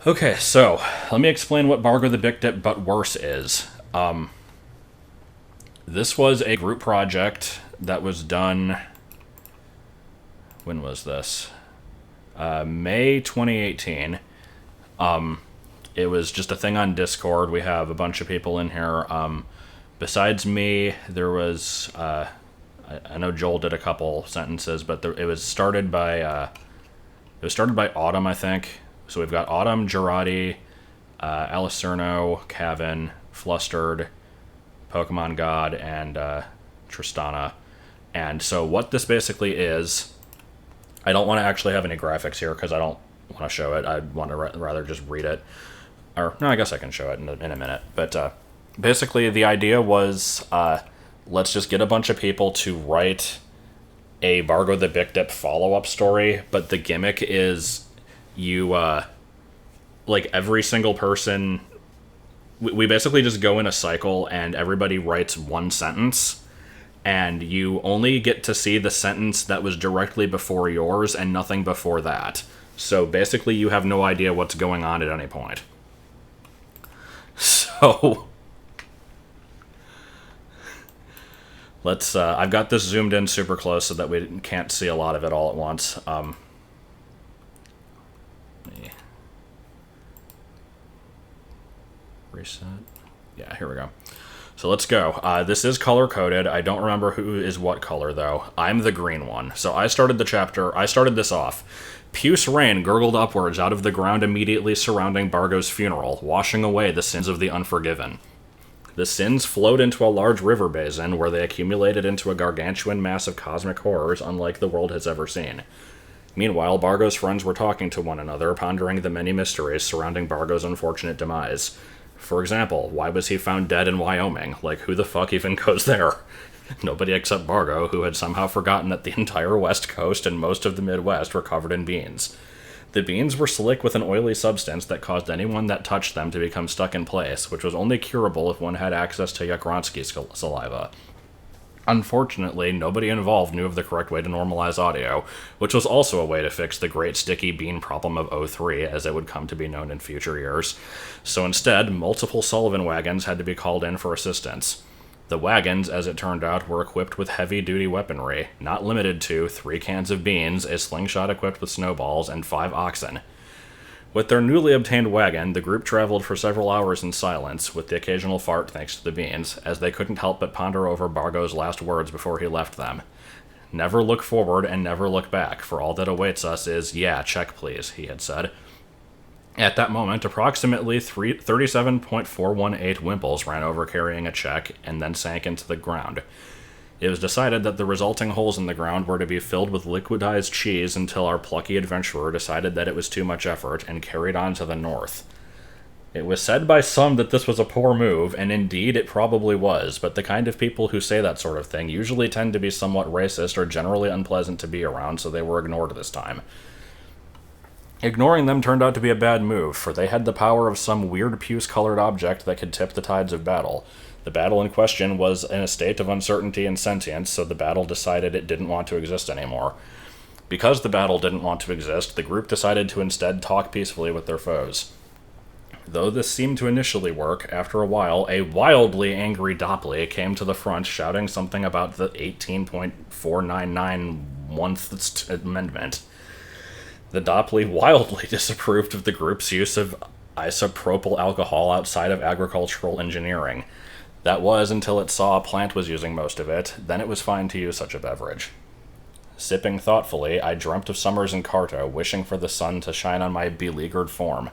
Okay, so let me explain what Bargo the Bikdip but worse is. This was a group project that was done. When was this? May 2018. It was just a thing on Discord. We have a bunch of people in here. Besides me, there was. I know Joel did a couple sentences, but it was started by. Autumn, I think. So we've got Autumn, Girardi, Alicerno, Cavan, Flustered, Pokemon God, and Tristana. And so what this basically is, I don't want to actually have any graphics here because I don't want to show it. I want to rather just read it. Or, no, I guess I can show it in a minute. But basically the idea was, let's just get a bunch of people to write a Bargo the Bikdip follow-up story, but the gimmick is you, like, every single person, we basically just go in a cycle and everybody writes one sentence, and you only get to see the sentence that was directly before yours and nothing before that. So basically you have no idea what's going on at any point. So let's, I've got this zoomed in super close so that we can't see a lot of it all at once. Reset. Yeah, here we go. So let's go. This is color-coded. I don't remember who is what color, though. I'm the green one. So I started this off. Puce rain gurgled upwards out of the ground immediately surrounding Bargo's funeral, washing away the sins of the unforgiven. The sins flowed into a large river basin, where they accumulated into a gargantuan mass of cosmic horrors unlike the world has ever seen. Meanwhile, Bargo's friends were talking to one another, pondering the many mysteries surrounding Bargo's unfortunate demise. For example, why was he found dead in Wyoming? Like, who the fuck even goes there? Nobody except Bargo, who had somehow forgotten that the entire West Coast and most of the Midwest were covered in beans. The beans were slick with an oily substance that caused anyone that touched them to become stuck in place, which was only curable if one had access to Yakronsky's saliva. Unfortunately, nobody involved knew of the correct way to normalize audio, which was also a way to fix the great sticky bean problem of '03, as it would come to be known in future years. So instead, multiple Sullivan wagons had to be called in for assistance. The wagons, as it turned out, were equipped with heavy-duty weaponry, not limited to 3 cans of beans, a slingshot equipped with snowballs, and 5 oxen. With their newly obtained wagon, the group traveled for several hours in silence, with the occasional fart thanks to the beans, as they couldn't help but ponder over Bargo's last words before he left them. "Never look forward and never look back, for all that awaits us is, yeah, check please," he had said. At that moment, approximately 37.418 Wimples ran over carrying a check and then sank into the ground. It was decided that the resulting holes in the ground were to be filled with liquidized cheese until our plucky adventurer decided that it was too much effort and carried on to the north. It was said by some that this was a poor move, and indeed it probably was, but the kind of people who say that sort of thing usually tend to be somewhat racist or generally unpleasant to be around, so they were ignored this time. Ignoring them turned out to be a bad move, for they had the power of some weird puce-colored object that could tip the tides of battle. The battle in question was in a state of uncertainty and sentience, so the battle decided it didn't want to exist anymore. Because the battle didn't want to exist, the group decided to instead talk peacefully with their foes. Though this seemed to initially work, after a while, a wildly angry Dopley came to the front shouting something about the 18.499th Amendment. The Dopley wildly disapproved of the group's use of isopropyl alcohol outside of agricultural engineering. That was until it saw a plant was using most of it, then it was fine to use such a beverage. Sipping thoughtfully, I dreamt of summers in Carto, wishing for the sun to shine on my beleaguered form.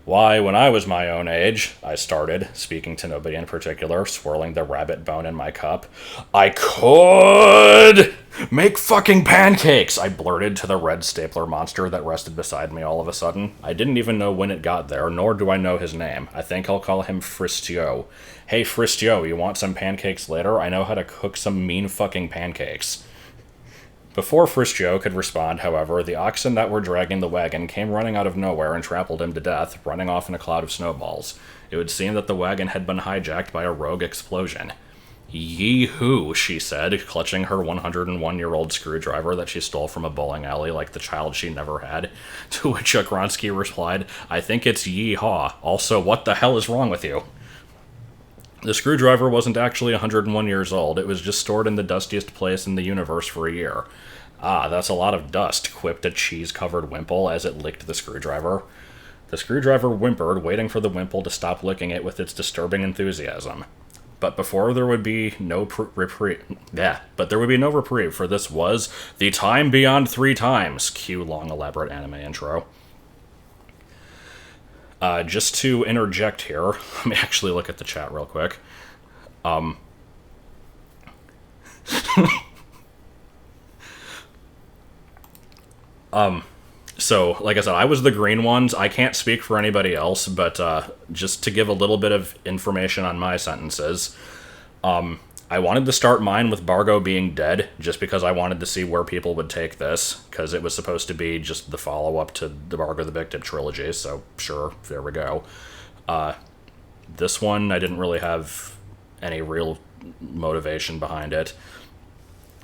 "Why, when I was my own age," I started, speaking to nobody in particular, swirling the rabbit bone in my cup. "I could make fucking pancakes," I blurted to the red stapler monster that rested beside me all of a sudden. I didn't even know when it got there, nor do I know his name. I think I'll call him Fristio. "Hey, Fristio, you want some pancakes later? I know how to cook some mean fucking pancakes." Before Fristio could respond, however, the oxen that were dragging the wagon came running out of nowhere and trampled him to death, running off in a cloud of snowballs. It would seem that the wagon had been hijacked by a rogue explosion. Yee-hoo, she said, clutching her 101-year-old screwdriver that she stole from a bowling alley like the child she never had, to which Yakronsky replied, I think it's yee-haw. Also, what the hell is wrong with you? The screwdriver wasn't actually 101 years old, it was just stored in the dustiest place in the universe for a year. Ah, that's a lot of dust, quipped a cheese-covered Wimple as it licked the screwdriver. The screwdriver whimpered, waiting for the Wimple to stop licking it with its disturbing enthusiasm. But there would be no reprieve, for this was the time beyond 3 times. Cue long, elaborate anime intro. Just to interject here, let me actually look at the chat real quick. So, like I said, I was the green ones. I can't speak for anybody else, but just to give a little bit of information on my sentences, I wanted to start mine with Bargo being dead, just because I wanted to see where people would take this, because it was supposed to be just the follow-up to the Bargo the Bikdip trilogy, so sure, there we go. This one, I didn't really have any real motivation behind it.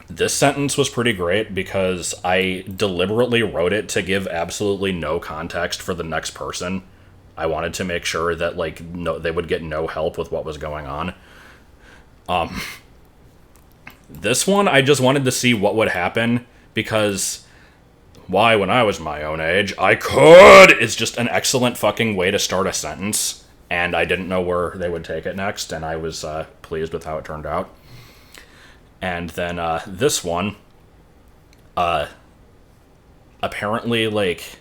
This sentence was pretty great because I deliberately wrote it to give absolutely no context for the next person. I wanted to make sure that, like, they would get no help with what was going on. This one, I just wanted to see what would happen, because why, when I was my own age, I could! It's just an excellent fucking way to start a sentence, and I didn't know where they would take it next, and I was pleased with how it turned out. And then this one, apparently, like,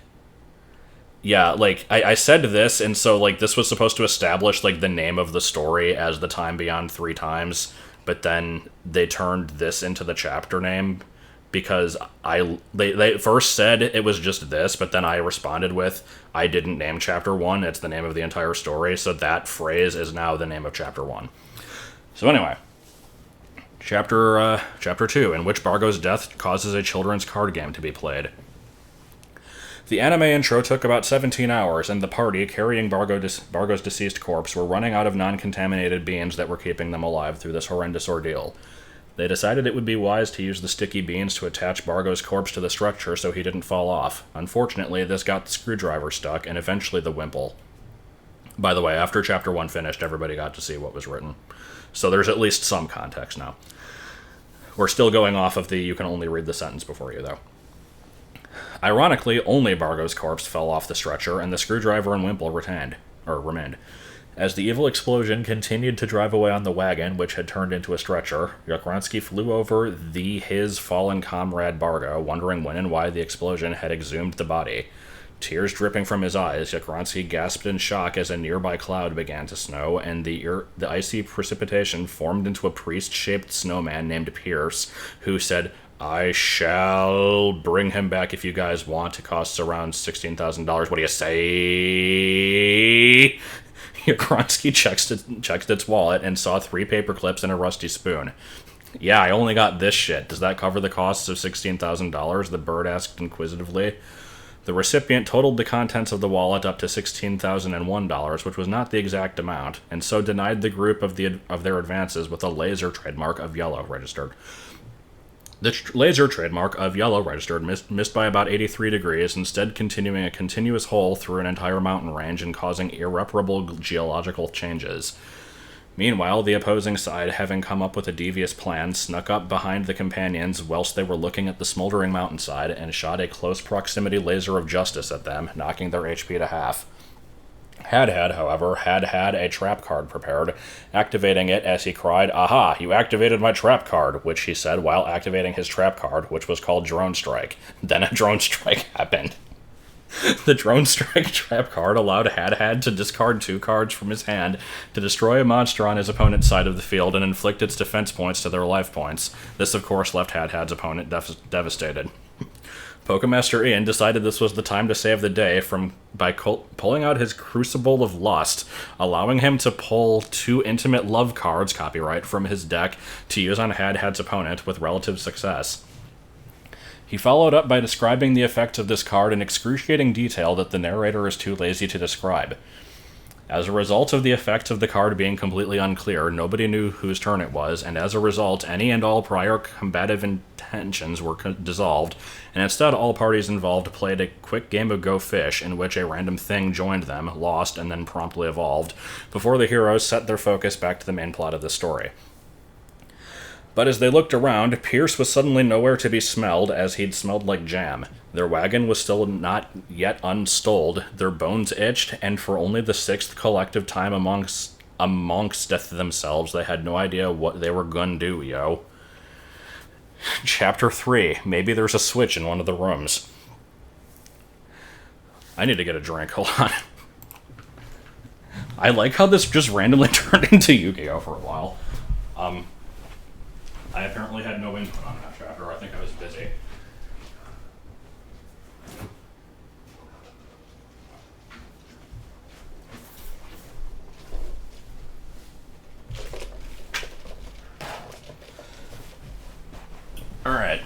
yeah, like, I said this, and so, like, this was supposed to establish, like, the name of the story as the time beyond 3 times, but then they turned this into the chapter name, because they first said it was just this, but then I responded with, I didn't name chapter 1, it's the name of the entire story, so that phrase is now the name of chapter 1. So anyway, Chapter 2, in which Bargo's death causes a children's card game to be played. The anime intro took about 17 hours, and the party, carrying Bargo's deceased corpse, were running out of non-contaminated beans that were keeping them alive through this horrendous ordeal. They decided it would be wise to use the sticky beans to attach Bargo's corpse to the structure so he didn't fall off. Unfortunately, this got the screwdriver stuck, and eventually the Wimple. By the way, after Chapter 1 finished, everybody got to see what was written. So there's at least some context now. We're still going off of the you can only read the sentence before you, though. Ironically, only Bargo's corpse fell off the stretcher, and the screwdriver and Wimple remained. As the evil explosion continued to drive away on the wagon, which had turned into a stretcher, Yakronsky flew over his fallen comrade Bargo, wondering when and why the explosion had exhumed the body. Tears dripping from his eyes, Yakronsky gasped in shock as a nearby cloud began to snow, and the icy precipitation formed into a priest-shaped snowman named Pierce, who said, I shall bring him back if you guys want. It costs around $16,000. What do you say? Yakronsky checked its wallet and saw 3 paper clips and a rusty spoon. Yeah, I only got this shit. Does that cover the costs of $16,000? The bird asked inquisitively. The recipient totaled the contents of the wallet up to $16,001, which was not the exact amount, and so denied the group of their advances with a laser trademark of yellow registered. The laser trademark of yellow registered missed by about 83 degrees, instead continuing a continuous hole through an entire mountain range and causing irreparable geological changes. Meanwhile, the opposing side, having come up with a devious plan, snuck up behind the companions whilst they were looking at the smoldering mountainside and shot a close proximity laser of justice at them, knocking their HP to half. However, had a trap card prepared, activating it as he cried, Aha, you activated my trap card, which he said while activating his trap card, which was called Drone Strike. Then a drone strike happened. The Drone Strike trap card allowed Had to discard 2 cards from his hand to destroy a monster on his opponent's side of the field and inflict its defense points to their life points. This, of course, left Had's opponent devastated. Pokemaster Ian decided this was the time to save the day by pulling out his Crucible of Lust, allowing him to pull 2 intimate love cards, copyright, from his deck to use on Had's opponent with relative success. He followed up by describing the effects of this card in excruciating detail that the narrator is too lazy to describe. As a result of the effects of the card being completely unclear, nobody knew whose turn it was, and as a result, any and all prior combative intentions were dissolved, and instead all parties involved played a quick game of Go Fish, in which a random thing joined them, lost, and then promptly evolved, before the heroes set their focus back to the main plot of the story. But as they looked around, Pierce was suddenly nowhere to be smelled, as he'd smelled like jam. Their wagon was still not yet unstoled, their bones itched, and for only the sixth collective time amongst themselves, they had no idea what they were gonna do, yo. Chapter 3. Maybe there's a switch in one of the rooms. I need to get a drink, hold on. I like how this just randomly turned into Yu-Gi-Oh! For a while. I apparently had no input on that chapter. I think I was busy. Alright.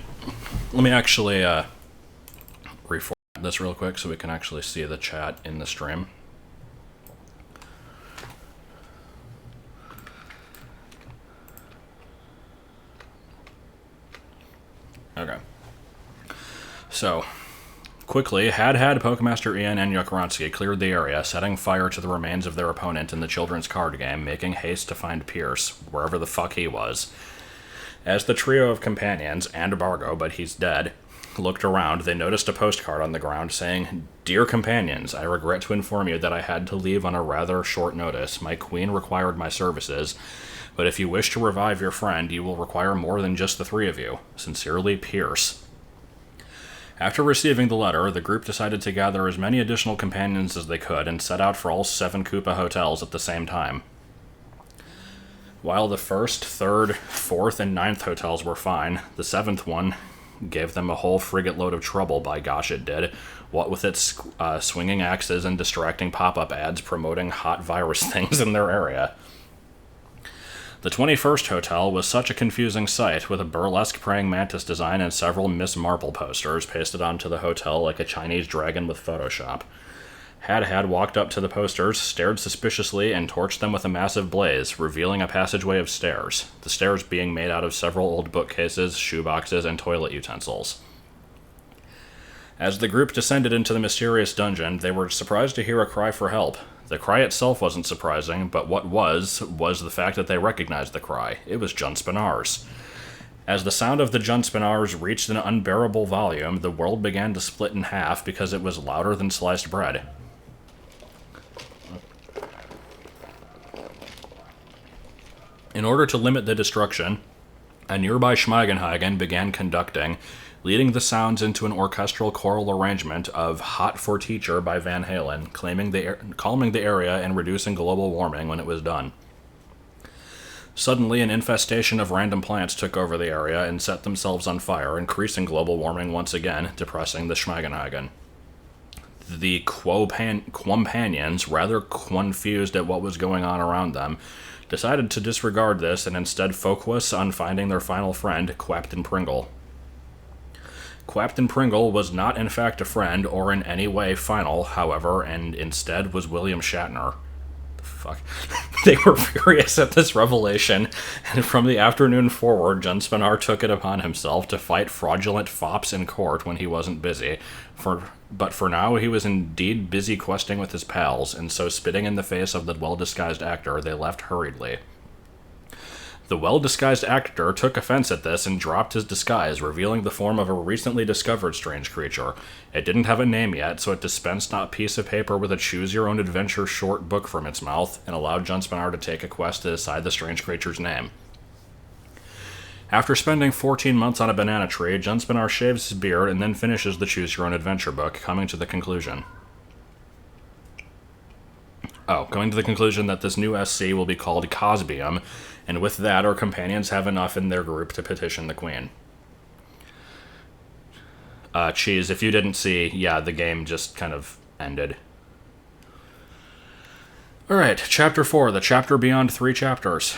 Let me actually reformat this real quick so we can actually see the chat in the stream. Okay. So, quickly, Had, Pokemaster Ian, and Yukronsky cleared the area, setting fire to the remains of their opponent in the children's card game, making haste to find Pierce, wherever the fuck he was. As the trio of companions, and Bargo, but he's dead, looked around, they noticed a postcard on the ground saying, "Dear companions, I regret to inform you that I had to leave on a rather short notice. My queen required my services, but if you wish to revive your friend, you will require more than just the three of you. Sincerely, Pierce." After receiving the letter, the group decided to gather as many additional companions as they could and set out for all 7 Koopa hotels at the same time. While the 1st, 3rd, 4th, and 9th hotels were fine, the 7th one gave them a whole frigate load of trouble, by gosh it did, what with its swinging axes and distracting pop-up ads promoting hot virus things in their area. The 21st hotel was such a confusing sight, with a burlesque praying mantis design and several Miss Marple posters pasted onto the hotel like a Chinese dragon with Photoshop. Had walked up to the posters, stared suspiciously, and torched them with a massive blaze, revealing a passageway of stairs, the stairs being made out of several old bookcases, shoeboxes, and toilet utensils. As the group descended into the mysterious dungeon, they were surprised to hear a cry for help. The cry itself wasn't surprising, but what was the fact that they recognized the cry. It was Junspinars. As the sound of the Junspinars reached an unbearable volume, the world began to split in half because it was louder than sliced bread. In order to limit the destruction, a nearby Schmeigenhagen began conducting, leading the sounds into an orchestral choral arrangement of Hot for Teacher by Van Halen, calming the area and reducing global warming when it was done. Suddenly, an infestation of random plants took over the area and set themselves on fire, increasing global warming once again, depressing the Schmeigenhagen. The Quampanions, rather confused at what was going on around them, decided to disregard this and instead focus on finding their final friend, Quapton Pringle. Quapton Pringle was not in fact a friend or in any way final, however, and instead was William Shatner. The fuck? They were furious at this revelation, and from the afternoon forward, Junspinar took it upon himself to fight fraudulent fops in court when he wasn't busy. But for now, he was indeed busy questing with his pals, and so spitting in the face of the well-disguised actor, they left hurriedly. The well-disguised actor took offense at this and dropped his disguise, revealing the form of a recently discovered strange creature. It didn't have a name yet, so it dispensed a piece of paper with a choose-your-own-adventure short book from its mouth, and allowed Junspinar to take a quest to decide the strange creature's name. After spending 14 months on a banana tree, Junspinar shaves his beard and then finishes the choose-your-own-adventure book, coming to the conclusion that this new SC will be called Cosbium, and with that, our companions have enough in their group to petition the Queen. Cheese, if you didn't see, yeah, the game just kind of ended. Alright, Chapter 4, the chapter beyond 3 chapters.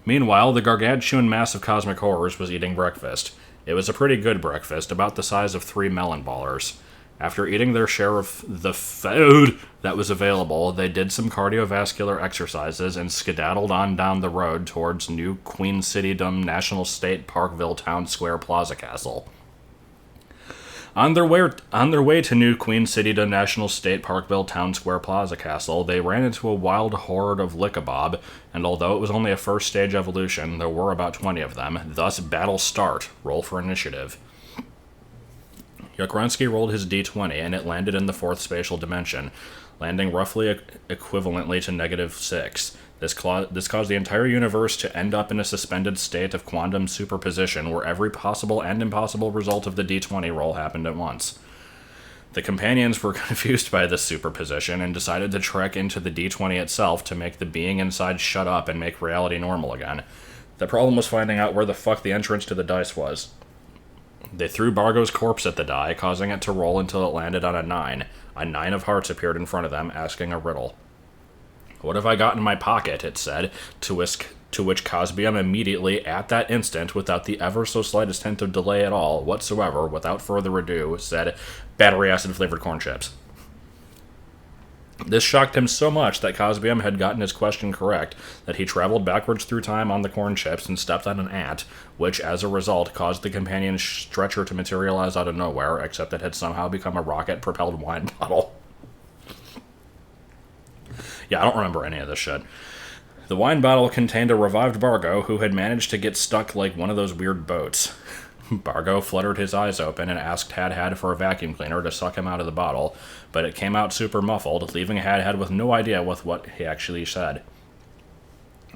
Meanwhile, the gargantuan mass of cosmic horrors was eating breakfast. It was a pretty good breakfast, about the size of 3 melon ballers. After eating their share of the food that was available, they did some cardiovascular exercises and skedaddled on down the road towards New Queen Citydom National State Parkville Town Square Plaza Castle. On their way to New Queen Citydom National State Parkville Town Square Plaza Castle, they ran into a wild horde of Lickabob, and although it was only a first stage evolution, there were about 20 of them, thus battle start, roll for initiative. Yukronsky rolled his d20, and it landed in the fourth spatial dimension, landing roughly equivalently to -6. This caused the entire universe to end up in a suspended state of quantum superposition where every possible and impossible result of the d20 roll happened at once. The companions were confused by this superposition and decided to trek into the d20 itself to make the being inside shut up and make reality normal again. The problem was finding out where the fuck the entrance to the dice was. They threw Bargo's corpse at the die, causing it to roll until it landed on a 9. A 9 of hearts appeared in front of them, asking a riddle. "What have I got in my pocket?" it said, to which Cosbium immediately, at that instant, without the ever so slightest hint of delay at all whatsoever, without further ado, said, "Battery acid-flavored corn chips." This shocked him so much that Cosbium had gotten his question correct that he traveled backwards through time on the corn chips and stepped on an ant, which, as a result, caused the companion's stretcher to materialize out of nowhere, except it had somehow become a rocket-propelled wine bottle. Yeah, I don't remember any of this shit. The wine bottle contained a revived Bargo who had managed to get stuck like one of those weird boats. Bargo fluttered his eyes open and asked Had for a vacuum cleaner to suck him out of the bottle, but it came out super muffled, leaving Had with no idea with what he actually said.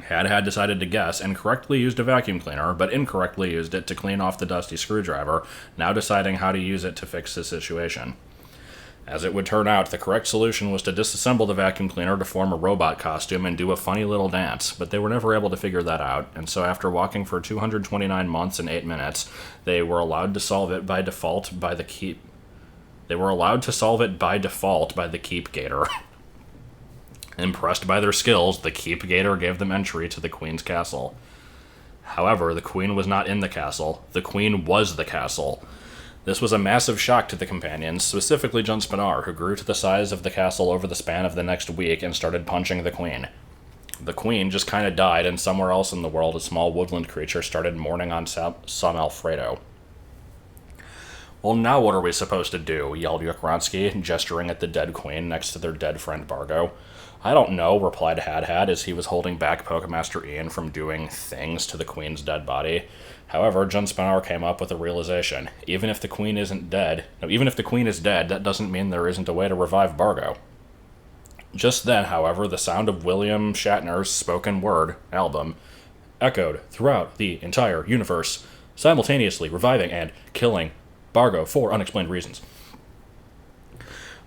Had decided to guess and correctly used a vacuum cleaner, but incorrectly used it to clean off the dusty screwdriver, now deciding how to use it to fix the situation. As it would turn out, the correct solution was to disassemble the vacuum cleaner to form a robot costume and do a funny little dance, but they were never able to figure that out, and so after walking for 229 months and 8 minutes, they were allowed to solve it by default by the Keep Gator. Impressed by their skills, the Keep Gator gave them entry to the Queen's castle. However, the Queen was not in the castle. The Queen was the castle. This was a massive shock to the companions, specifically Jun Spinar, who grew to the size of the castle over the span of the next week and started punching the Queen. The Queen just kinda died, and somewhere else in the world a small woodland creature started mourning on Sam Alfredo. "Well, now what are we supposed to do?" yelled Yukronsky, gesturing at the dead Queen next to their dead friend Bargo. "I don't know," replied Had as he was holding back Pokemaster Ian from doing things to the Queen's dead body. However, Jun Spinar came up with a realization. Even if the Queen is dead, that doesn't mean there isn't a way to revive Bargo. Just then, however, the sound of William Shatner's spoken word album echoed throughout the entire universe, simultaneously reviving and killing Bargo for unexplained reasons.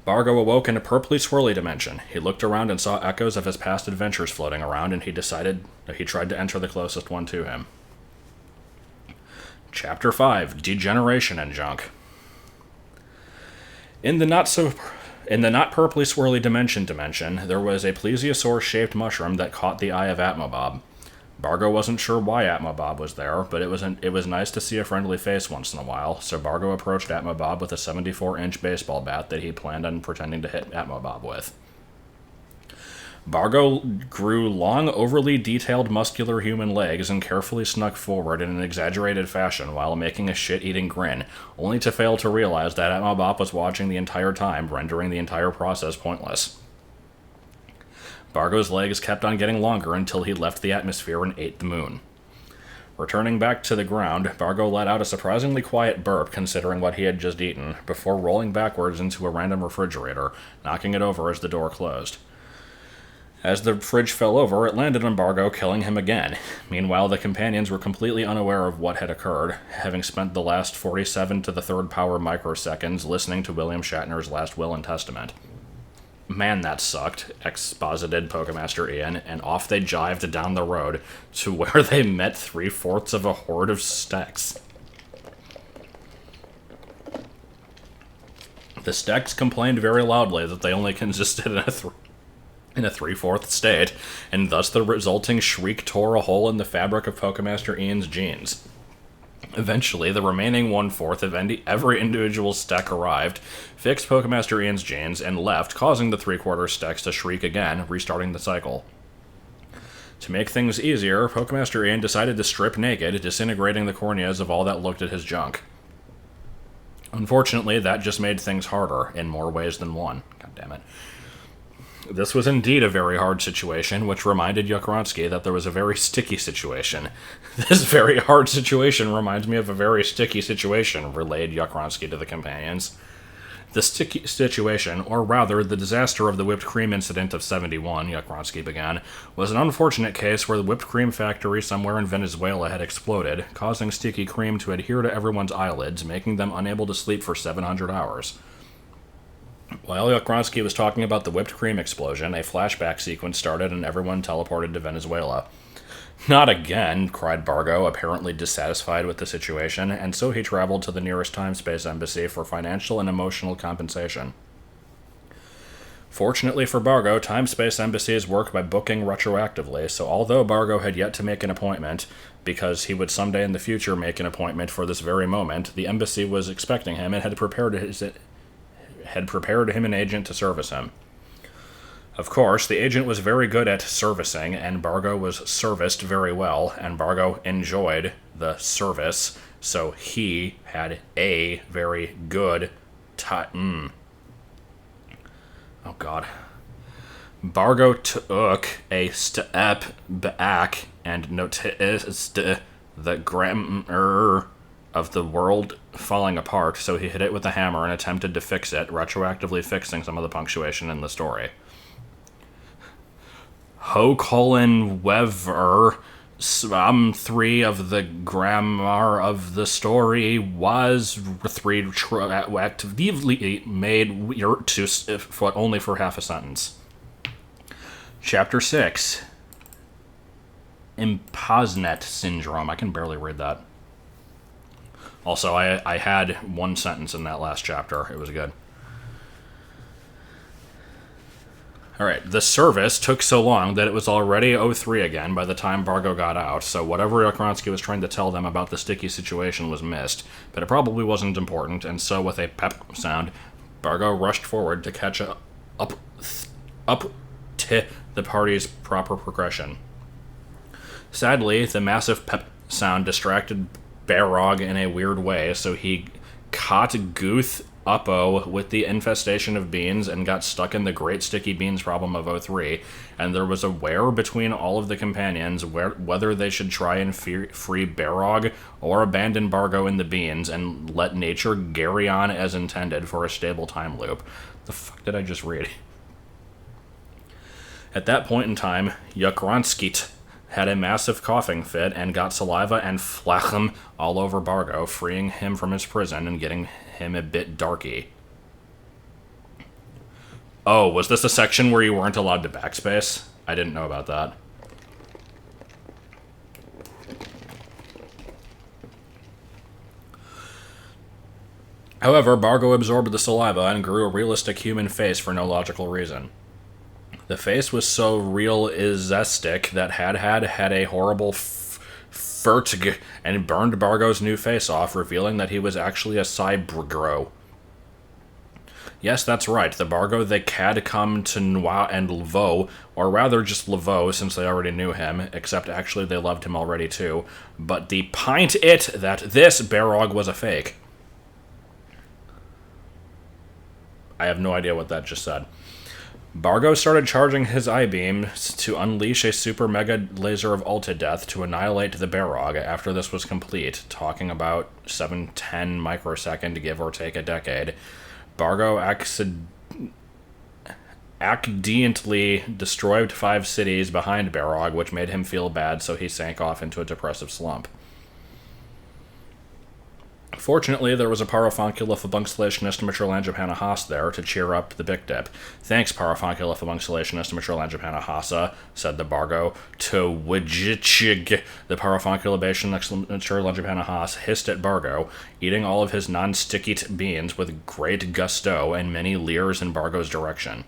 Bargo awoke in a purpley swirly dimension. He looked around and saw echoes of his past adventures floating around, and he tried to enter the closest one to him. Chapter 5, Degeneration and Junk. In the not purpley swirly dimension, there was a plesiosaur-shaped mushroom that caught the eye of Atmobob. Bargo wasn't sure why Atmobob was there, but it was nice to see a friendly face once in a while, so Bargo approached Atmobob with a 74-inch baseball bat that he planned on pretending to hit Atmobob with. Bargo grew long, overly detailed muscular human legs and carefully snuck forward in an exaggerated fashion while making a shit-eating grin, only to fail to realize that Atmobob was watching the entire time, rendering the entire process pointless. Bargo's legs kept on getting longer until he left the atmosphere and ate the moon. Returning back to the ground, Bargo let out a surprisingly quiet burp considering what he had just eaten, before rolling backwards into a random refrigerator, knocking it over as the door closed. As the fridge fell over, it landed on Bargo, killing him again. Meanwhile, the companions were completely unaware of what had occurred, having spent the last 47 to the third power microseconds listening to William Shatner's last will and testament. "Man, that sucked," exposited Pokemaster Ian, and off they jived down the road to where they met 3/4 of a horde of Steks. The Steks complained very loudly that they only consisted in a 3/4 state, and thus the resulting shriek tore a hole in the fabric of Pokemaster Ian's jeans. Eventually, the remaining 1/4 of every individual Steck arrived, fixed Pokemaster Ian's genes, and left, causing the 3/4 Stecks to shriek again, restarting the cycle. To make things easier, Pokemaster Ian decided to strip naked, disintegrating the corneas of all that looked at his junk. Unfortunately, that just made things harder, in more ways than one. God damn it. This was indeed a very hard situation, which reminded Yukronsky that there was a very sticky situation. This very hard situation reminds me of a very sticky situation, relayed Yukronsky to the companions. The sticky situation, or rather, the disaster of the whipped cream incident of 71, Yukronsky began, was an unfortunate case where the whipped cream factory somewhere in Venezuela had exploded, causing sticky cream to adhere to everyone's eyelids, making them unable to sleep for 700 hours. While Yukronsky was talking about the whipped cream explosion, a flashback sequence started and everyone teleported to Venezuela. Not again, cried Bargo, apparently dissatisfied with the situation, and so he traveled to the nearest time-space embassy for financial and emotional compensation. Fortunately for Bargo, time-space embassies work by booking retroactively, so although Bargo had yet to make an appointment, because he would someday in the future make an appointment for this very moment, the embassy was expecting him and had prepared him an agent to service him. Of course, the agent was very good at servicing, and Bargo was serviced very well, and Bargo enjoyed the service, so he had a very good time. Oh, God. Bargo took a step back and noticed the grammar of the world falling apart, so he hit it with a hammer and attempted to fix it, retroactively fixing some of the punctuation in the story. However, some 3 of the grammar of the story was retroactively made to only for half a sentence. Chapter 6. Imposnet Syndrome. I can barely read that. Also, I had one sentence in that last chapter. It was good. Alright, the service took so long that it was already 03 again by the time Bargo got out, so whatever Yukronsky was trying to tell them about the sticky situation was missed, but it probably wasn't important, and so with a pep sound, Bargo rushed forward to catch up to the party's proper progression. Sadly, the massive pep sound distracted Barog in a weird way, so he caught Gooth Uppo with the infestation of beans and got stuck in the Great Sticky Beans problem of 03, and there was a war between all of the companions whether they should try and free Barog or abandon Bargo in the beans and let nature carry on as intended for a stable time loop. The fuck did I just read? At that point in time, Yukronsky had a massive coughing fit and got saliva and phlegm all over Bargo, freeing him from his prison and getting him a bit darky. Oh, was this a section where you weren't allowed to backspace? I didn't know about that. However, Bargo absorbed the saliva and grew a realistic human face for no logical reason. The face was so realistic that had a horrible vertig and burned Bargo's new face off, revealing that he was actually a Cybro. Yes, that's right, the Bargo they had come to know and Lvo, or rather just Lvo since they already knew him, except actually they loved him already too, but the pint it that this Barog was a fake. I have no idea what that just said. Bargo started charging his I-beams to unleash a super mega laser of ulti-death to annihilate the Barog after this was complete, talking about 710 microsecond, give or take a decade. Bargo accidentally destroyed 5 cities behind Barog, which made him feel bad, so he sank off into a depressive slump. Fortunately, there was a Parafoncula Fabunxulationist Matrolangiopanahas there to cheer up the Bikdip. Thanks, Parafoncula Fabunxulationist Matrolangiopanahasa, said the Bargo. To Wijichig, the Parafonculation Matrolangiopanahas hissed at Bargo, eating all of his non-sticky beans with great gusto and many leers in Bargo's direction.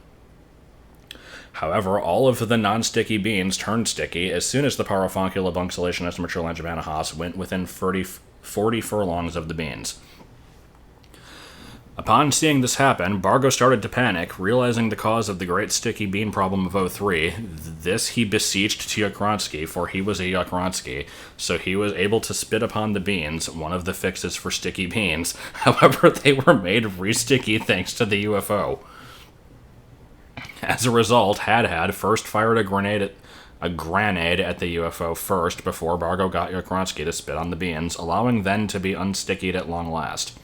However, all of the non-sticky beans turned sticky as soon as the Parafoncula Bunxulationist Matrolangiopanahas went within 30 40 furlongs of the beans. Upon seeing this happen, Bargo started to panic, realizing the cause of the great sticky bean problem of '03. This he beseeched Tyakronsky, for he was a Yakronsky, so he was able to spit upon the beans, one of the fixes for sticky beans. However, they were made re-sticky thanks to the UFO. As a result, Had first fired a grenade at the UFO first before Bargo got Yakronsky to spit on the beans, allowing them to be unstickied at long last.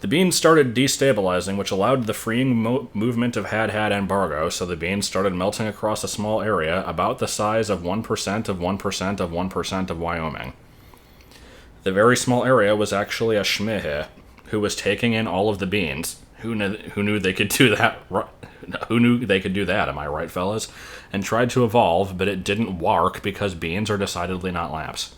The beans started destabilizing, which allowed the freeing movement of Had and Bargo, so the beans started melting across a small area about the size of 1% of 1% of 1% of Wyoming. The very small area was actually a shmihe, who was taking in all of the beans. Who knew they could do that? Who knew they could do that, am I right, fellas? And tried to evolve, but it didn't work because beans are decidedly not lamps.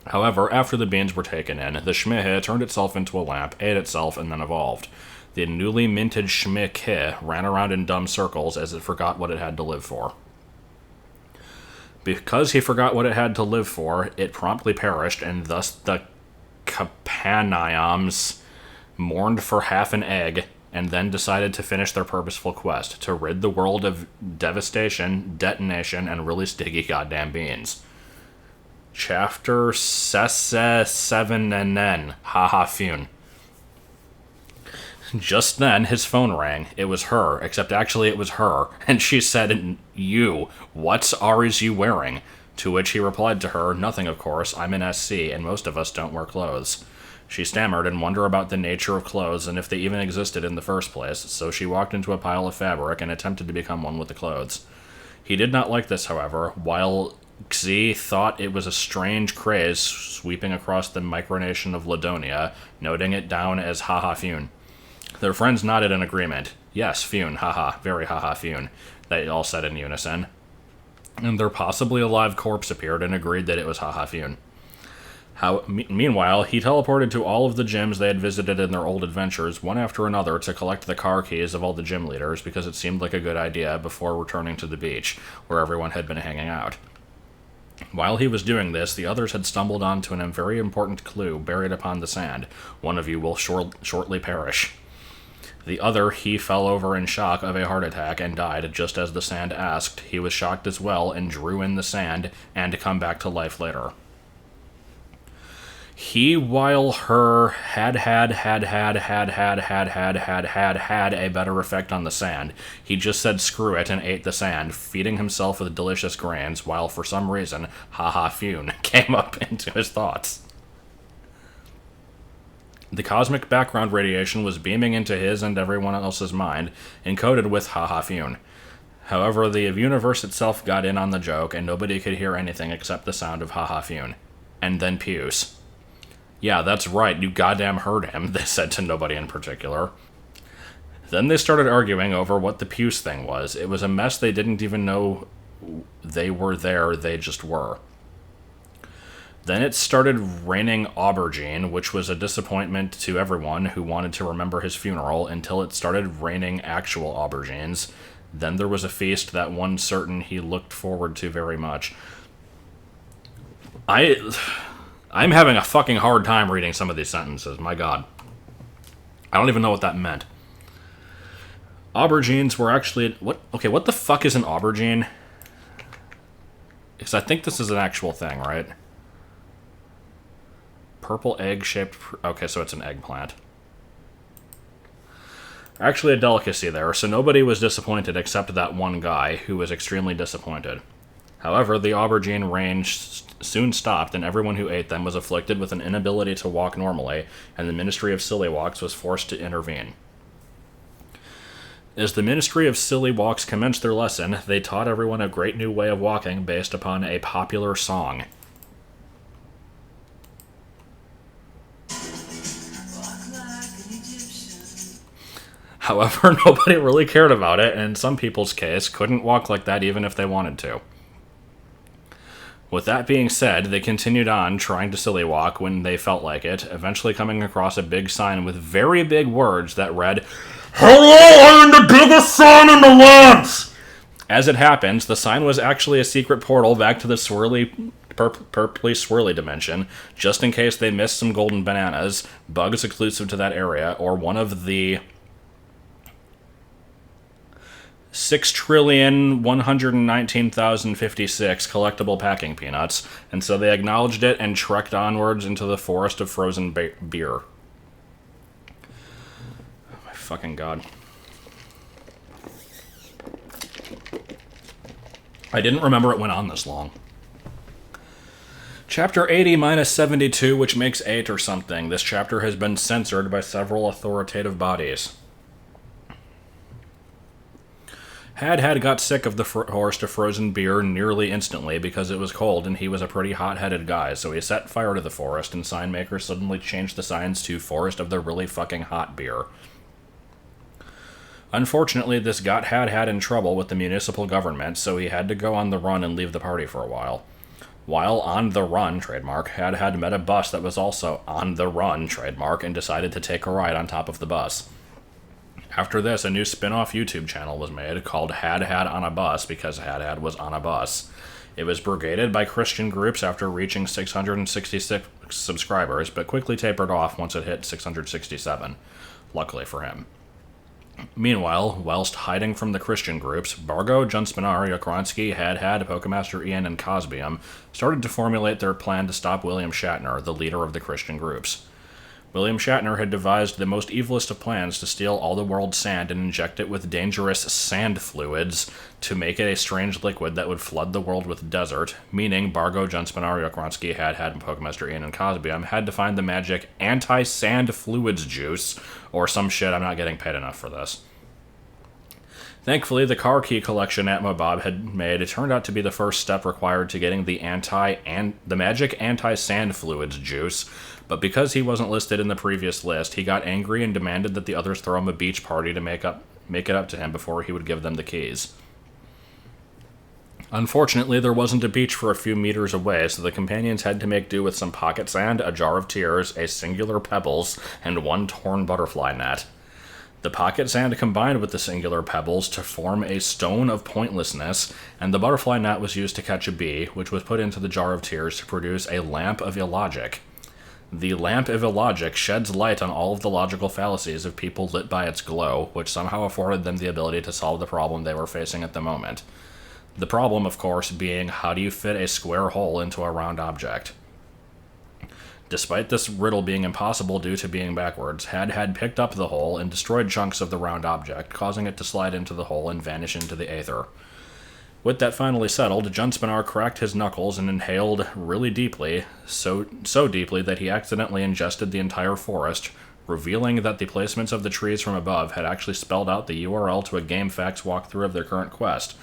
However, after the beans were taken in, the shmihe turned itself into a lamp, ate itself, and then evolved. The newly minted shmihe ran around in dumb circles as it forgot what it had to live for. Because he forgot what it had to live for, it promptly perished, and thus the Kapaniams mourned for half an egg, and then decided to finish their purposeful quest, to rid the world of devastation, detonation, and really sticky goddamn beans. Chapter 7 and then. Haha Fune. Just then, his phone rang. It was her, except actually it was her, and she said, "You, what are you wearing?" To which he replied to her, "Nothing, of course, I'm an SC, and most of us don't wear clothes." She stammered and wondered about the nature of clothes and if they even existed in the first place, so she walked into a pile of fabric and attempted to become one with the clothes. He did not like this, however, while Xi thought it was a strange craze sweeping across the micronation of Ladonia, noting it down as haha Fune. Their friends nodded in agreement. Yes, Fune, haha, very haha Fune, they all said in unison. And their possibly alive corpse appeared and agreed that it was haha Fune. Meanwhile, he teleported to all of the gyms they had visited in their old adventures, one after another, to collect the car keys of all the gym leaders because it seemed like a good idea before returning to the beach, where everyone had been hanging out. While he was doing this, the others had stumbled onto a very important clue buried upon the sand. One of you will shortly perish. The other, he fell over in shock of a heart attack and died just as the sand asked. He was shocked as well and drew in the sand and to come back to life later. He, while her, had a better effect on the sand. He just said screw it and ate the sand, feeding himself with delicious grains, while for some reason, haha Fune came up into his thoughts. The cosmic background radiation was beaming into his and everyone else's mind, encoded with haha Fune. However, the universe itself got in on the joke, and nobody could hear anything except the sound of haha Fune. And then Puce. "Yeah, that's right, you goddamn heard him," they said to nobody in particular. Then they started arguing over what the Puce thing was. It was a mess they didn't even know they were there, they just were. Then it started raining aubergine, which was a disappointment to everyone who wanted to remember his funeral, until it started raining actual aubergines. Then there was a feast that one certain he looked forward to very much. I'm having a fucking hard time reading some of these sentences, my god. I don't even know what that meant. Aubergines were actually... what the fuck is an aubergine? Because I think this is an actual thing, right? Purple egg-shaped... okay, so it's an eggplant. Actually a delicacy there, so nobody was disappointed except that one guy, who was extremely disappointed. However, the aubergine rain soon stopped, and everyone who ate them was afflicted with an inability to walk normally, and the Ministry of Silly Walks was forced to intervene. As the Ministry of Silly Walks commenced their lesson, they taught everyone a great new way of walking based upon a popular song. However, nobody really cared about it, and in some people's case, couldn't walk like that even if they wanted to. With that being said, they continued on trying to silly walk when they felt like it, eventually coming across a big sign with very big words that read, "Hello, I'm the biggest sign in the land!" As it happens, the sign was actually a secret portal back to the swirly purpley swirly dimension, just in case they missed some golden bananas, bugs exclusive to that area, or one of the 6,119,056 collectible packing peanuts, and so they acknowledged it and trekked onwards into the forest of frozen beer. Oh my fucking god. I didn't remember it went on this long. Chapter 80 minus 72, which makes 8 or something. This chapter has been censored by several authoritative bodies. Had got sick of the forest of frozen beer nearly instantly because it was cold and he was a pretty hot-headed guy, so he set fire to the forest and sign makers suddenly changed the signs to Forest of the Really Fucking Hot Beer. Unfortunately, this got Had in trouble with the municipal government, so he had to go on the run and leave the party for a while. While on the run, trademark, Had met a bus that was also on the run, trademark, and decided to take a ride on top of the bus. After this, a new spin-off YouTube channel was made called Had on a Bus because Had was on a bus. It was brigaded by Christian groups after reaching 666 subscribers, but quickly tapered off once it hit 667. Luckily for him. Meanwhile, whilst hiding from the Christian groups, Bargo, Junspinar, Yokronsky, Had, Pokemaster Ian, and Cosbium started to formulate their plan to stop William Shatner, the leader of the Christian groups. William Shatner had devised the most evilest of plans to steal all the world's sand and inject it with dangerous sand fluids to make it a strange liquid that would flood the world with desert, meaning Bargo, Junspinar, Yokronsky, Had, and Pokemaster Ian, and Cosbium had to find the magic anti-sand fluids juice, or some shit. I'm not getting paid enough for this. Thankfully, the car key collection Atmo Bob had made turned out to be the first step required to getting the magic anti-sand fluids juice, but because he wasn't listed in the previous list, he got angry and demanded that the others throw him a beach party to make it up to him before he would give them the keys. Unfortunately, there wasn't a beach for a few meters away, so the companions had to make do with some pocket sand, a jar of tears, a singular pebbles, and one torn butterfly net. The pocket sand combined with the singular pebbles to form a stone of pointlessness, and the butterfly net was used to catch a bee, which was put into the jar of tears to produce a lamp of illogic. The lamp of illogic sheds light on all of the logical fallacies of people lit by its glow, which somehow afforded them the ability to solve the problem they were facing at the moment. The problem, of course, being how do you fit a square hole into a round object? Despite this riddle being impossible due to being backwards, Had picked up the hole and destroyed chunks of the round object, causing it to slide into the hole and vanish into the aether. With that finally settled, Junspinar cracked his knuckles and inhaled really deeply, so deeply that he accidentally ingested the entire forest, revealing that the placements of the trees from above had actually spelled out the URL to a GameFAQs walkthrough of their current quest,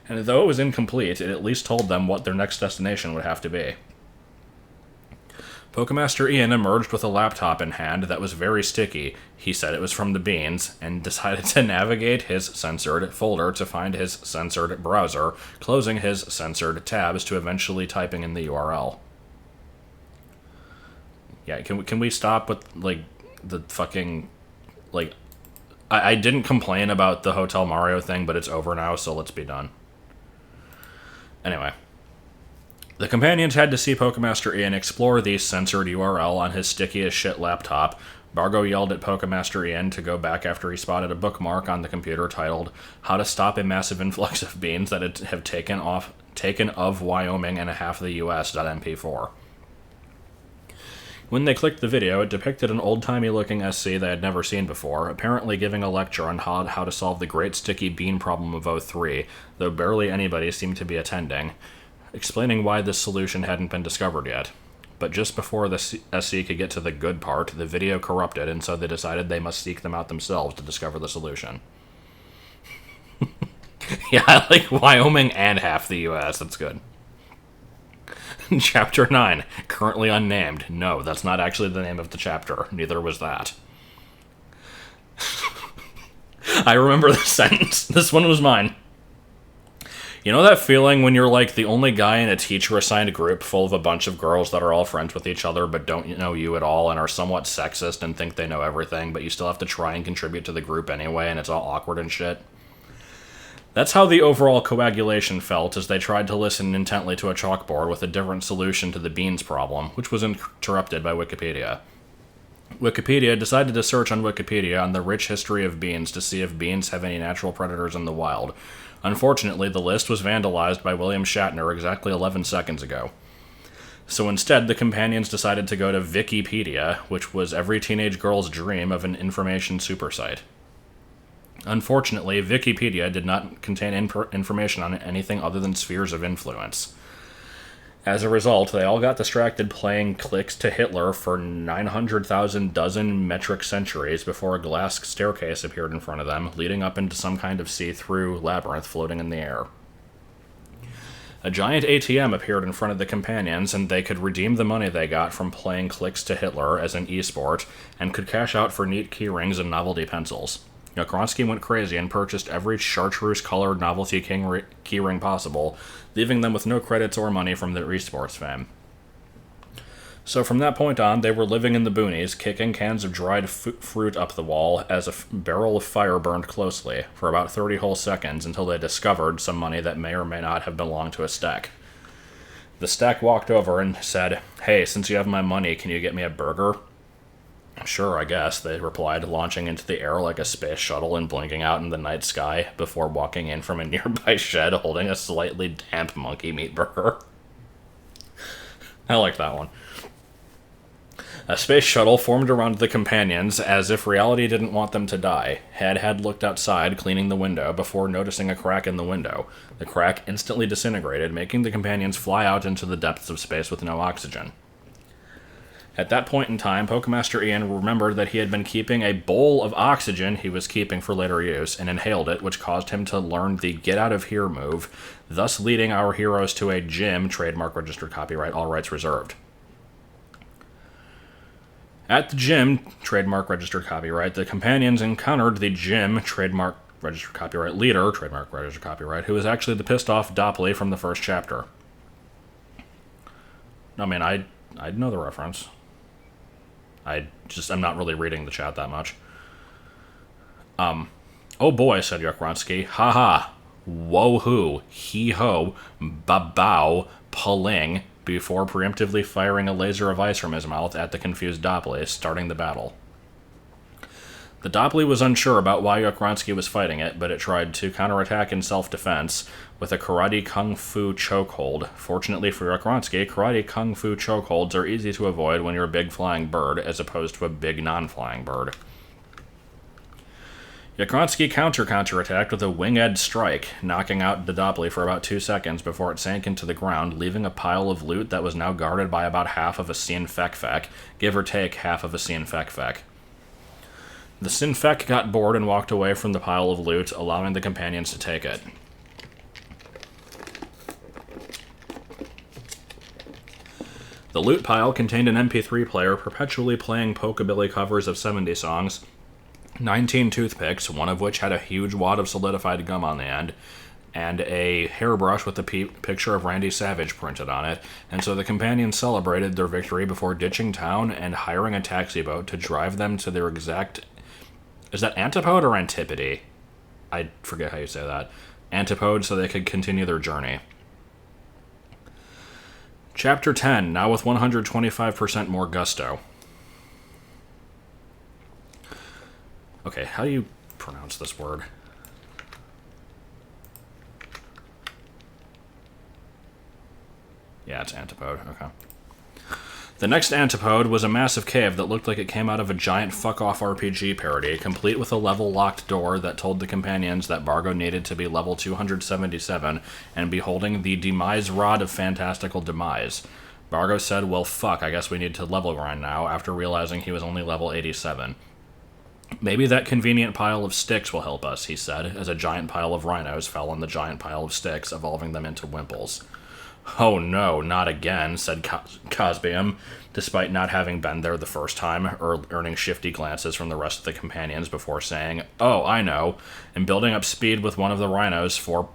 and though it was incomplete, it at least told them what their next destination would have to be. Pokemaster Ian emerged with a laptop in hand that was very sticky. He said it was from the beans, and decided to navigate his censored folder to find his censored browser, closing his censored tabs to eventually typing in the URL. Yeah, can we stop with, like, the fucking, like, I didn't complain about the Hotel Mario thing, but it's over now, so let's be done. Anyway. The companions had to see Pokemaster Ian explore the censored URL on his sticky-as-shit laptop. Bargo yelled at Pokemaster Ian to go back after he spotted a bookmark on the computer titled, How to Stop a Massive Influx of Beans That Have Taken of Wyoming and Half the US.mp4. When they clicked the video, it depicted an old-timey-looking SC they had never seen before, apparently giving a lecture on how to solve the great sticky bean problem of 03, though barely anybody seemed to be attending, explaining why this solution hadn't been discovered yet. But just before the SC could get to the good part, the video corrupted, and so they decided they must seek them out themselves to discover the solution. Yeah, I like Wyoming and half the US, that's good. Chapter 9, currently unnamed. No, that's not actually the name of the chapter. Neither was that. I remember this sentence. This one was mine. You know that feeling when you're like the only guy in a teacher-assigned group full of a bunch of girls that are all friends with each other but don't know you at all and are somewhat sexist and think they know everything, but you still have to try and contribute to the group anyway and it's all awkward and shit? That's how the overall coagulation felt as they tried to listen intently to a chalkboard with a different solution to the beans problem, which was interrupted by Wikipedia. Wikipedia decided to search on Wikipedia on the rich history of beans to see if beans have any natural predators in the wild. Unfortunately, the list was vandalized by William Shatner exactly 11 seconds ago. So instead, the companions decided to go to Wikipedia, which was every teenage girl's dream of an information supersite. Unfortunately, Wikipedia did not contain information on anything other than spheres of influence. As a result, they all got distracted playing clicks to Hitler for 900,000 dozen metric centuries before a glass staircase appeared in front of them, leading up into some kind of see-through labyrinth floating in the air. A giant ATM appeared in front of the companions, and they could redeem the money they got from playing clicks to Hitler as an e-sport, and could cash out for neat keyrings and novelty pencils. Yakronsky went crazy and purchased every chartreuse-colored novelty keyring possible, leaving them with no credits or money from their esports fame. So from that point on, they were living in the boonies, kicking cans of dried fruit up the wall as a barrel of fire burned closely, for about 30 whole seconds until they discovered some money that may or may not have belonged to a stack. The stack walked over and said, "Hey, since you have my money, can you get me a burger?" "Sure, I guess," they replied, launching into the air like a space shuttle and blinking out in the night sky before walking in from a nearby shed holding a slightly damp monkey meat burger. I like that one. A space shuttle formed around the companions as if reality didn't want them to die. Had looked outside, cleaning the window, before noticing a crack in the window. The crack instantly disintegrated, making the companions fly out into the depths of space with no oxygen. At that point in time, Pokemaster Ian remembered that he had been keeping a bowl of oxygen he was keeping for later use, and inhaled it, which caused him to learn the Get Out of Here move, thus leading our heroes to a gym, trademark, registered copyright, all rights reserved. At the gym, trademark, registered copyright, the companions encountered the gym, trademark, registered copyright, leader, trademark, registered copyright, who was actually the pissed-off Dopley from the first chapter. I mean, I know the reference. I'm not really reading the chat that much. "Oh boy," said Yakronsky. "Ha ha. Whoa-hoo. Hee-ho. Ba-bow. Paling," before preemptively firing a laser of ice from his mouth at the confused Dopley, starting the battle. The Dopley was unsure about why Yakronsky was fighting it, but it tried to counterattack in self-defense with a karate kung fu chokehold. Fortunately for Yakronsky, karate kung fu chokeholds are easy to avoid when you're a big flying bird, as opposed to a big non-flying bird. Yakronsky counterattacked with a wing-edge strike, knocking out the Dopley for about 2 seconds before it sank into the ground, leaving a pile of loot that was now guarded by about half of a Sien Fek, give or take half of a Sien Fek. The Sinfek got bored and walked away from the pile of loot, allowing the companions to take it. The loot pile contained an MP3 player perpetually playing Pokebilly covers of 70 songs, 19 toothpicks, one of which had a huge wad of solidified gum on the end, and a hairbrush with a picture of Randy Savage printed on it, and so the companions celebrated their victory before ditching town and hiring a taxi boat to drive them to their exact... Is that Antipode or Antipode? I forget how you say that. Antipode, so they could continue their journey. Chapter 10, now with 125% more gusto. Okay, how do you pronounce this word? Yeah, it's Antipode, okay. The next Antipode was a massive cave that looked like it came out of a giant fuck-off RPG parody, complete with a level-locked door that told the companions that Bargo needed to be level 277 and be holding the Demise Rod of Fantastical Demise. Bargo said, "Well, fuck, I guess we need to level grind now," after realizing he was only level 87. "Maybe that convenient pile of sticks will help us," he said, as a giant pile of rhinos fell on the giant pile of sticks, evolving them into Wimples. "Oh no, not again," said Cosbium, despite not having been there the first time, earning shifty glances from the rest of the companions before saying, "Oh, I know," and building up speed with one of the rhinos for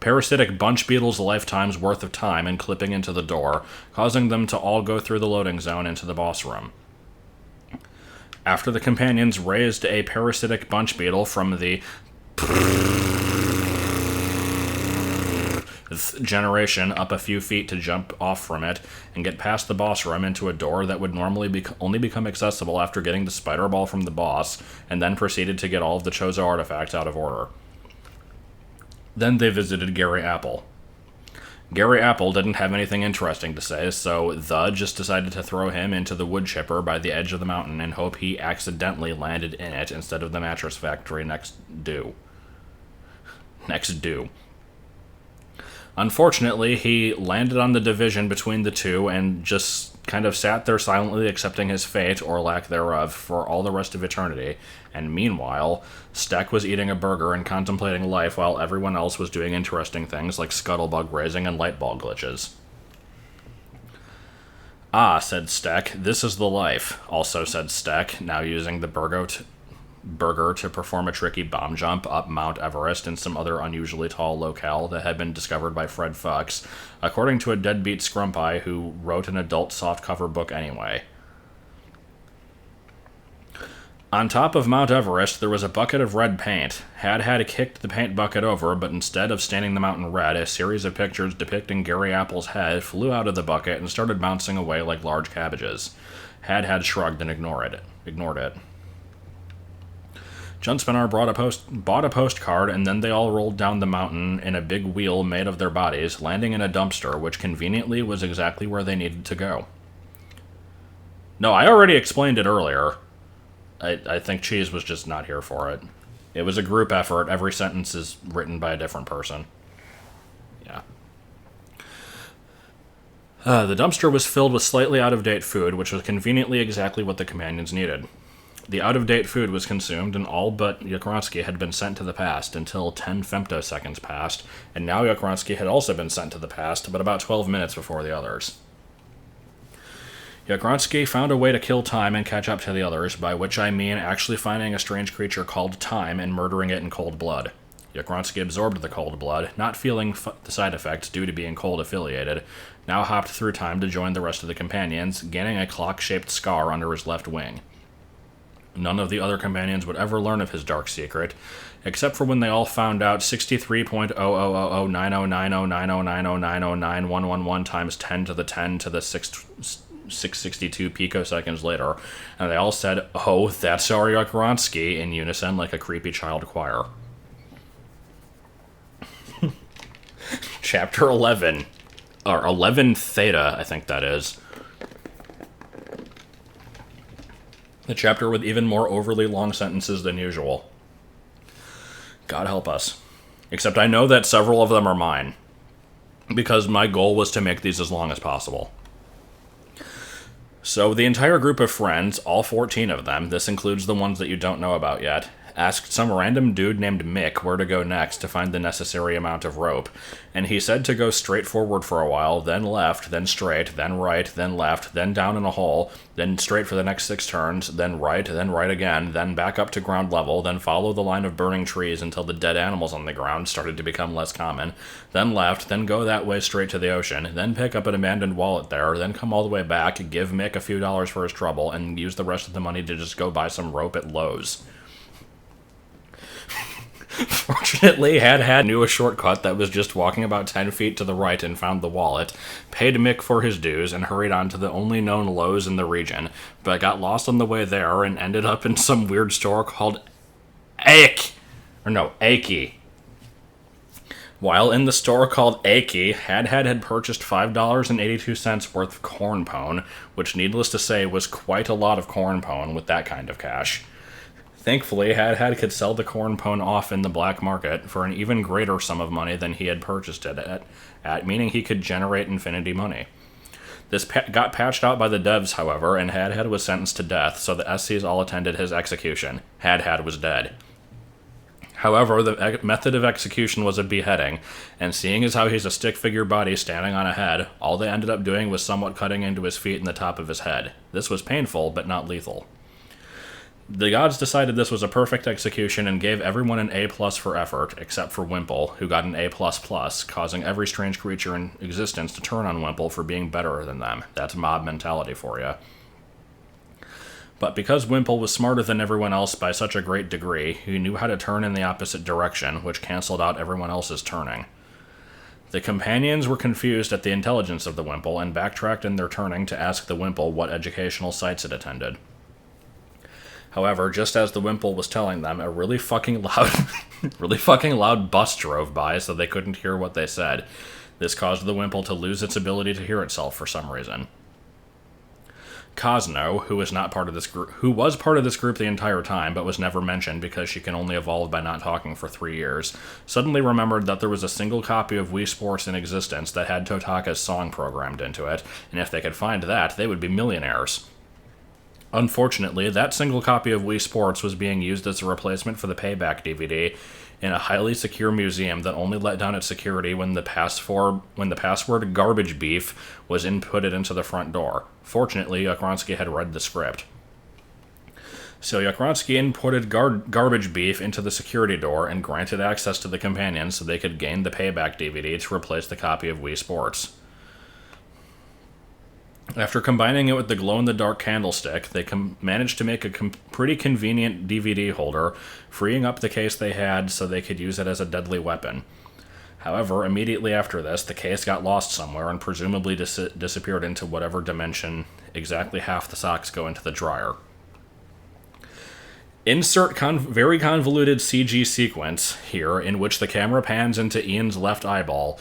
parasitic bunch beetles' lifetime's worth of time and clipping into the door, causing them to all go through the loading zone into the boss room. After the companions raised a parasitic bunch beetle from the generation up a few feet to jump off from it and get past the boss room into a door that would normally only become accessible after getting the spider ball from the boss, and then proceeded to get all of the Chozo artifacts out of order. Then they visited Gary Apple. Gary Apple didn't have anything interesting to say, so the just decided to throw him into the wood chipper by the edge of the mountain and hope he accidentally landed in it instead of the mattress factory next due. Unfortunately, he landed on the division between the two and just kind of sat there silently accepting his fate, or lack thereof, for all the rest of eternity. And meanwhile, Steck was eating a burger and contemplating life while everyone else was doing interesting things like scuttlebug raising and light ball glitches. "Ah," said Steck, "this is the life," also said Steck, now using the burger to perform a tricky bomb jump up Mount Everest and some other unusually tall locale that had been discovered by Fred Fuchs, according to a deadbeat scrumpy who wrote an adult softcover book anyway. On top of Mount Everest, there was a bucket of red paint. Had kicked the paint bucket over, but instead of staining the mountain red, a series of pictures depicting Gary Apple's head flew out of the bucket and started bouncing away like large cabbages. Had shrugged and ignored it. Jumpspinner bought a postcard, and then they all rolled down the mountain in a big wheel made of their bodies, landing in a dumpster, which conveniently was exactly where they needed to go. No, I already explained it earlier. I think Cheese was just not here for it. It was a group effort. Every sentence is written by a different person. Yeah. The dumpster was filled with slightly out-of-date food, which was conveniently exactly what the companions needed. The out-of-date food was consumed, and all but Yakronsky had been sent to the past until 10 femtoseconds passed, and now Yakronsky had also been sent to the past, but about 12 minutes before the others. Yakronsky found a way to kill time and catch up to the others, by which I mean actually finding a strange creature called Time and murdering it in cold blood. Yakronsky absorbed the cold blood, not feeling the side effects due to being cold affiliated, now hopped through time to join the rest of the companions, gaining a clock-shaped scar under his left wing. None of the other companions would ever learn of his dark secret, except for when they all found out 63.00009090909090911 times 10 to the 10 to the 662 picoseconds later, and they all said, "Oh, that's our Yakronsky," in unison like a creepy child choir. Chapter 11. Or 11 Theta, I think that is. The chapter with even more overly long sentences than usual. God help us. Except I know that several of them are mine, because my goal was to make these as long as possible. So the entire group of friends, all 14 of them, this includes the ones that you don't know about yet, asked some random dude named Mick where to go next to find the necessary amount of rope, and he said to go straight forward for a while, then left, then straight, then right, then left, then down in a hole, then straight for the next 6 turns, then right again, then back up to ground level, then follow the line of burning trees until the dead animals on the ground started to become less common, then left, then go that way straight to the ocean, then pick up an abandoned wallet there, then come all the way back, give Mick a few dollars for his trouble, and use the rest of the money to just go buy some rope at Lowe's. Fortunately, Had knew a shortcut that was just walking about 10 feet to the right and found the wallet, paid Mick for his dues, and hurried on to the only known Lowe's in the region, but got lost on the way there and ended up in some weird store called Aki. While in the store called Aki, had purchased $5.82 worth of corn pone, which needless to say was quite a lot of corn pone with that kind of cash. Thankfully, Had could sell the corn pone off in the black market for an even greater sum of money than he had purchased it at, meaning he could generate infinity money. This got patched out by the devs, however, and Had was sentenced to death, so the SCs all attended his execution. Had was dead. However, the method of execution was a beheading, and seeing as how he's a stick figure body standing on a head, all they ended up doing was somewhat cutting into his feet and the top of his head. This was painful, but not lethal. The gods decided this was a perfect execution and gave everyone an A+ for effort, except for Wimple, who got an A++, causing every strange creature in existence to turn on Wimple for being better than them. That's mob mentality for you. But because Wimple was smarter than everyone else by such a great degree, he knew how to turn in the opposite direction, which cancelled out everyone else's turning. The companions were confused at the intelligence of the Wimple and backtracked in their turning to ask the Wimple what educational sites it attended. However, just as the Wimple was telling them, a really fucking loud bus drove by so they couldn't hear what they said. This caused the Wimple to lose its ability to hear itself for some reason. Cosno, who was part of this group the entire time, but was never mentioned because she can only evolve by not talking for 3 years, suddenly remembered that there was a single copy of Wii Sports in existence that had Totaka's song programmed into it, and if they could find that, they would be millionaires. Unfortunately, that single copy of Wii Sports was being used as a replacement for the Payback DVD in a highly secure museum that only let down its security when the password garbage beef was inputted into the front door. Fortunately, Yakronsky had read the script. So Yakronsky inputted garbage beef into the security door and granted access to the companions so they could gain the Payback DVD to replace the copy of Wii Sports. After combining it with the glow-in-the-dark candlestick, they managed to make a pretty convenient DVD holder, freeing up the case they had so they could use it as a deadly weapon. However, immediately after this, the case got lost somewhere and presumably disappeared into whatever dimension exactly half the socks go into the dryer. Insert very convoluted CG sequence here in which the camera pans into Ian's left eyeball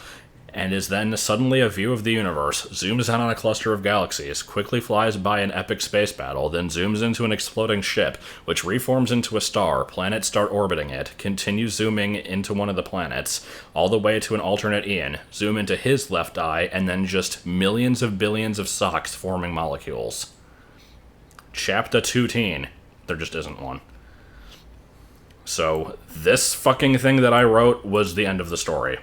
and is then suddenly a view of the universe, zooms in on a cluster of galaxies, quickly flies by an epic space battle, then zooms into an exploding ship, which reforms into a star, planets start orbiting it, continue zooming into one of the planets, all the way to an alternate Ian, zoom into his left eye, and then just millions of billions of socks forming molecules. Chapter 2. There just isn't one. So, this fucking thing that I wrote was the end of the story.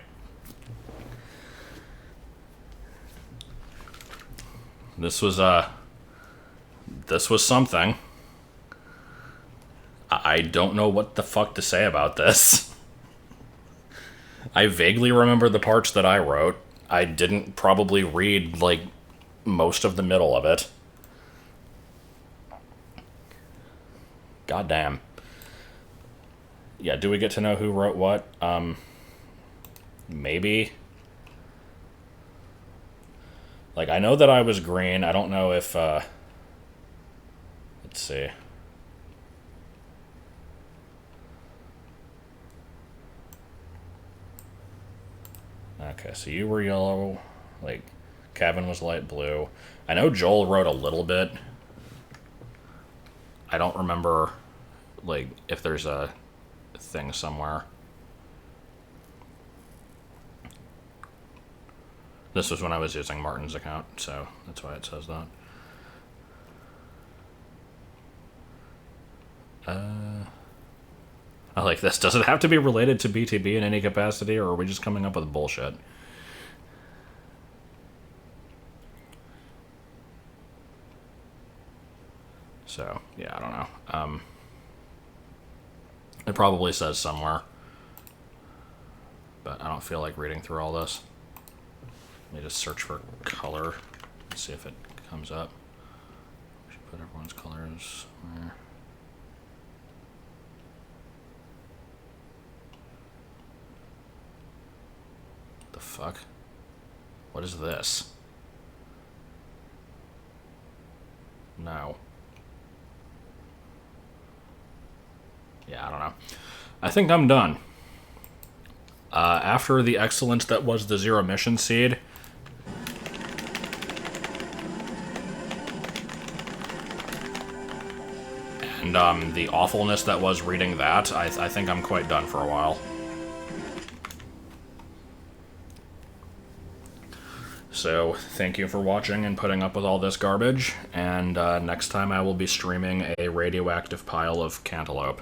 This was something. I don't know what the fuck to say about this. I vaguely remember the parts that I wrote. I didn't probably read, most of the middle of it. Goddamn. Yeah, do we get to know who wrote what? Maybe. I know that I was green. I don't know if, let's see. Okay, so you were yellow. Kevin was light blue. I know Joel wrote a little bit. I don't remember, if there's a thing somewhere. This was when I was using Martin's account, so that's why it says that. I like this. Does it have to be related to BtB in any capacity, or are we just coming up with bullshit? So, yeah, I don't know. It probably says somewhere, but I don't feel like reading through all this. Let me just search for color and see if it comes up. We should put everyone's colors somewhere. The fuck? What is this? No. Yeah, I don't know. I think I'm done. After the excellence that was the Zero Mission Seed, and the awfulness that was reading that, I think I'm quite done for a while. So, thank you for watching and putting up with all this garbage, and next time I will be streaming a radioactive pile of cantaloupe.